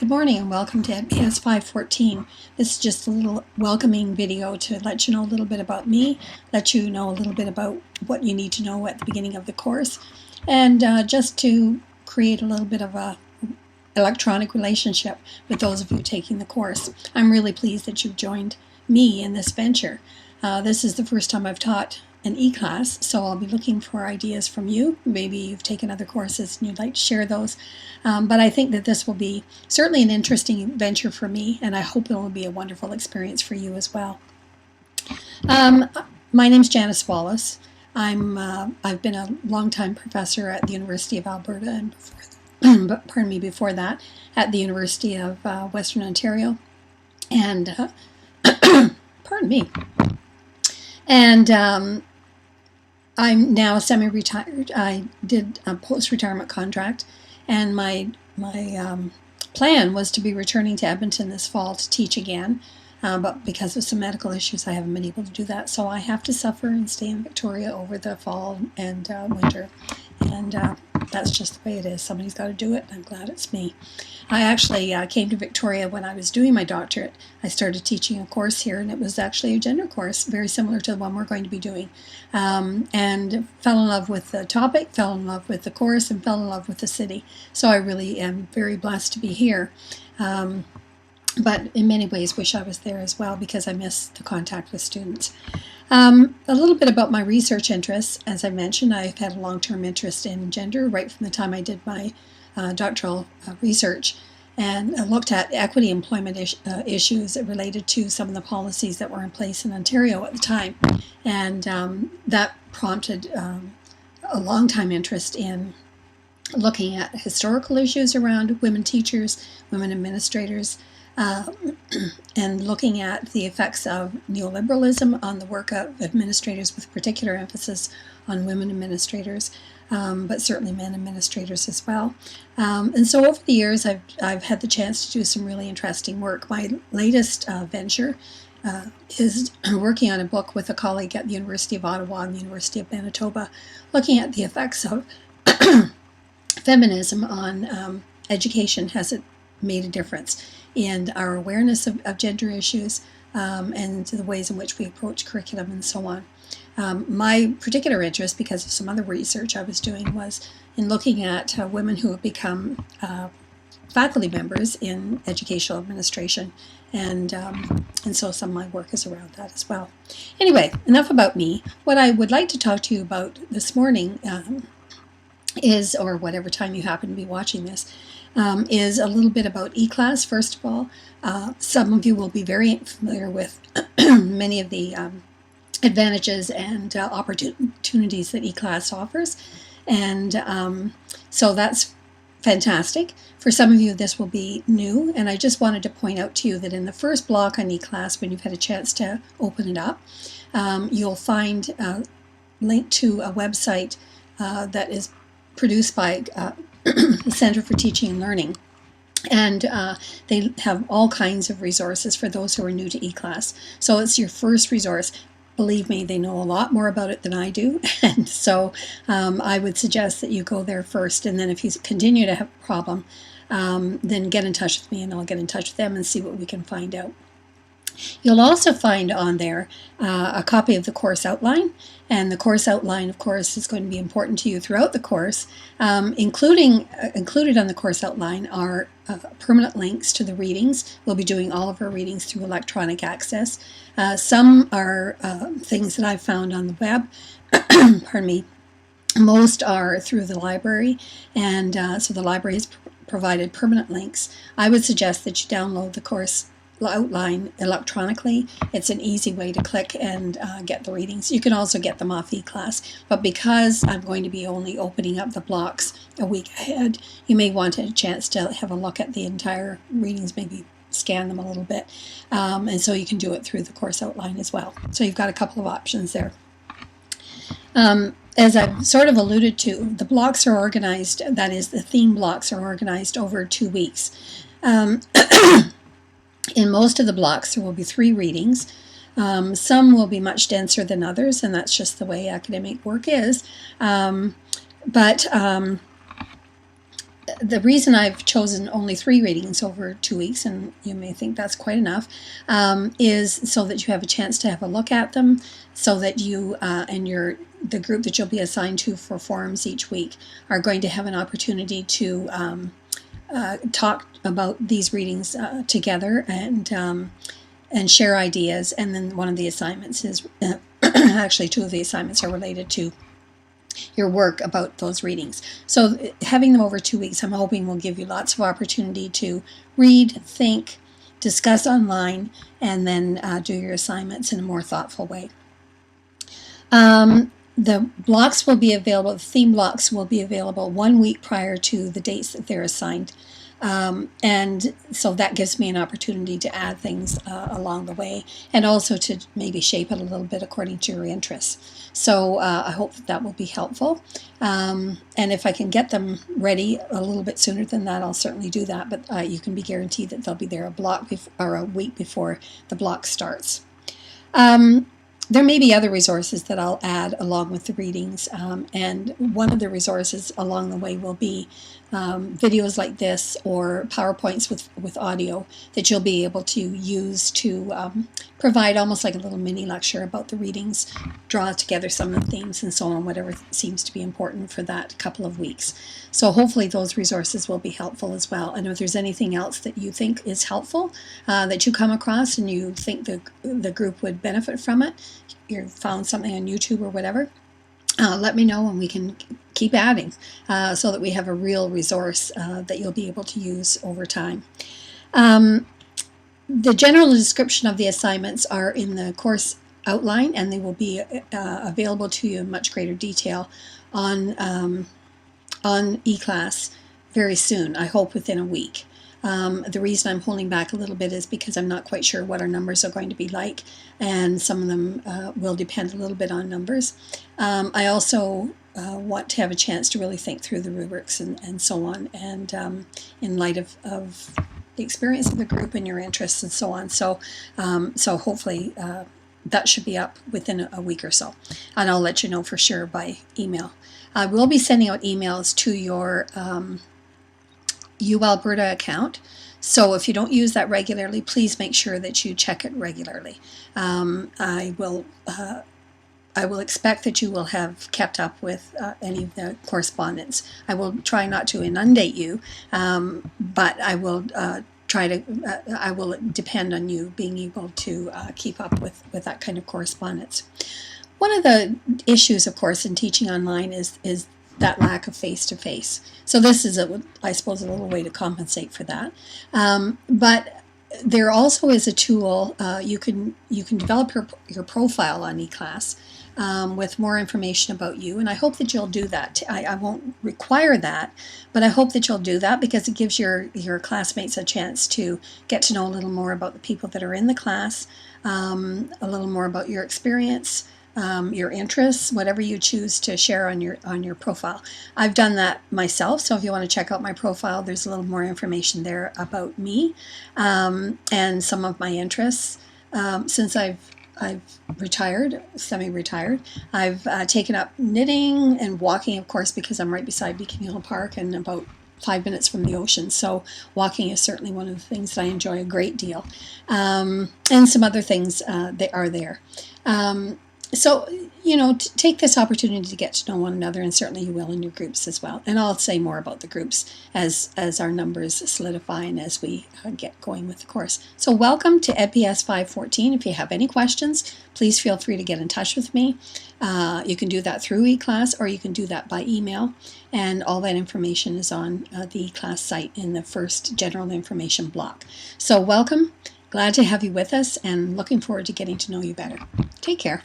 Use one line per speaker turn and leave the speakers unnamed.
Good morning and welcome to EDPS514. This is just a little welcoming video to let you know a little bit about me, let you know a little bit about what you need to know at the beginning of the course, and just to create a little bit of a electronic relationship with those of you taking the course. I'm really pleased that you've joined me in this venture. This is the first time I've taught an e-class, so I'll be looking for ideas from you. Maybe you've taken other courses and you'd like to share those. But I think that this will be certainly an interesting venture for me, and I hope it will be a wonderful experience for you as well. My name's Janice Wallace. I've been a longtime professor at the University of Alberta, and before that at the University of Western Ontario, and pardon me. And I'm now semi-retired. I did a post-retirement contract, and my plan was to be returning to Edmonton this fall to teach again, but because of some medical issues I haven't been able to do that, so I have to suffer and stay in Victoria over the fall and winter, and that's just the way it is. Somebody's got to do it, and I'm glad it's me. I actually came to Victoria when I was doing my doctorate. I started teaching a course here, and it was actually a gender course, very similar to the one we're going to be doing, and fell in love with the topic, fell in love with the course, and fell in love with the city. So I really am very blessed to be here. But in many ways wish I was there as well, because I miss the contact with students. A little bit about my research interests. As I mentioned, I've had a long-term interest in gender right from the time I did my doctoral research, and I looked at equity employment issues related to some of the policies that were in place in Ontario at the time, and that prompted a long-time interest in looking at historical issues around women teachers, women administrators, and looking at the effects of neoliberalism on the work of administrators, with particular emphasis on women administrators, but certainly men administrators as well. And so over the years I've had the chance to do some really interesting work. My latest venture is working on a book with a colleague at the University of Ottawa and the University of Manitoba, looking at the effects of feminism on education. Has it made a difference in our awareness of gender issues and the ways in which we approach curriculum and so on. My particular interest, because of some other research I was doing, was in looking at women who have become faculty members in educational administration, and so some of my work is around that as well. Anyway, enough about me. What I would like to talk to you about this morning is, or whatever time you happen to be watching this, is a little bit about e-class. First of all, some of you will be very familiar with many of the advantages and opportunities that e-class offers, and so that's fantastic. For some of you this will be new, and I just wanted to point out to you that in the first block on e-class, when you've had a chance to open it up, you'll find a link to a website that is produced by the Center for Teaching and Learning, and they have all kinds of resources for those who are new to e-class. So it's your first resource. Believe me, they know a lot more about it than I do, and so I would suggest that you go there first, and then if you continue to have a problem, then get in touch with me and I'll get in touch with them and see what we can find out. You'll also find on there a copy of the course outline, and the course outline, of course, is going to be important to you throughout the course. Included on the course outline are permanent links to the readings. We'll be doing all of our readings through electronic access. Some are things that I've found on the web. Pardon me. Most are through the library, and so the library has provided permanent links. I would suggest that you download the course outline electronically. It's an easy way to click and get the readings. You can also get them off e-class, but because I'm going to be only opening up the blocks a week ahead, you may want a chance to have a look at the entire readings, maybe scan them a little bit, and so you can do it through the course outline as well. So you've got a couple of options there. As I've sort of alluded to, the blocks are organized, that is, the theme blocks are organized over 2 weeks. In most of the blocks, there will be 3 readings. Some will be much denser than others, and that's just the way academic work is. But the reason I've chosen only 3 readings over 2 weeks, and you may think that's quite enough, is so that you have a chance to have a look at them, so that you and the group that you'll be assigned to for forums each week are going to have an opportunity to talk about these readings together and share ideas. And then one of the assignments is actually 2 of the assignments are related to your work about those readings. So having them over 2 weeks, I'm hoping will give you lots of opportunity to read, think, discuss online, and then do your assignments in a more thoughtful way. The blocks will be available, the theme blocks will be available 1 week prior to the dates that they're assigned. And so that gives me an opportunity to add things along the way, and also to maybe shape it a little bit according to your interests. So I hope that will be helpful. And if I can get them ready a little bit sooner than that, I'll certainly do that. But you can be guaranteed that they'll be there a week before the block starts. There may be other resources that I'll add along with the readings, and one of the resources along the way will be videos like this or PowerPoints with audio that you'll be able to use to provide almost like a little mini lecture about the readings, draw together some of the themes and so on, whatever seems to be important for that couple of weeks. So hopefully those resources will be helpful as well. And if there's anything else that you think is helpful, that you come across and you think the group would benefit from it, you found something on YouTube or whatever, let me know and we can keep adding so that we have a real resource that you'll be able to use over time. The general description of the assignments are in the course outline, and they will be available to you in much greater detail on eClass very soon, I hope within a week. The reason I'm holding back a little bit is because I'm not quite sure what our numbers are going to be like, and some of them will depend a little bit on numbers. I also want to have a chance to really think through the rubrics and so on, and in light of the experience of the group and your interests and so on. So, so hopefully that should be up within a week or so, and I'll let you know for sure by email. I will be sending out emails to your UAlberta account. So if you don't use that regularly, please make sure that you check it regularly. I will expect that you will have kept up with any of the correspondence. I will try not to inundate you, but I will I will depend on you being able to keep up with that kind of correspondence. One of the issues, of course, in teaching online is that lack of face-to-face. So this is, I suppose, a little way to compensate for that. But there also is a tool, you can develop your profile on eClass with more information about you, and I hope that you'll do that. I won't require that, but I hope that you'll do that because it gives your classmates a chance to get to know a little more about the people that are in the class, a little more about your experience, your interests, whatever you choose to share on your profile. I've done that myself, so if you want to check out my profile, there's a little more information there about me and some of my interests. Since I've retired, semi-retired, I've taken up knitting and walking, of course, because I'm right beside Beacon Hill Park and about 5 minutes from the ocean, so walking is certainly one of the things that I enjoy a great deal, and some other things that are there. So, you know, take this opportunity to get to know one another, and certainly you will in your groups as well. And I'll say more about the groups as our numbers solidify and as we get going with the course. So welcome to EDPS514. If you have any questions, please feel free to get in touch with me. You can do that through eClass, or you can do that by email. And all that information is on the eClass site in the first general information block. So welcome. Glad to have you with us and looking forward to getting to know you better. Take care.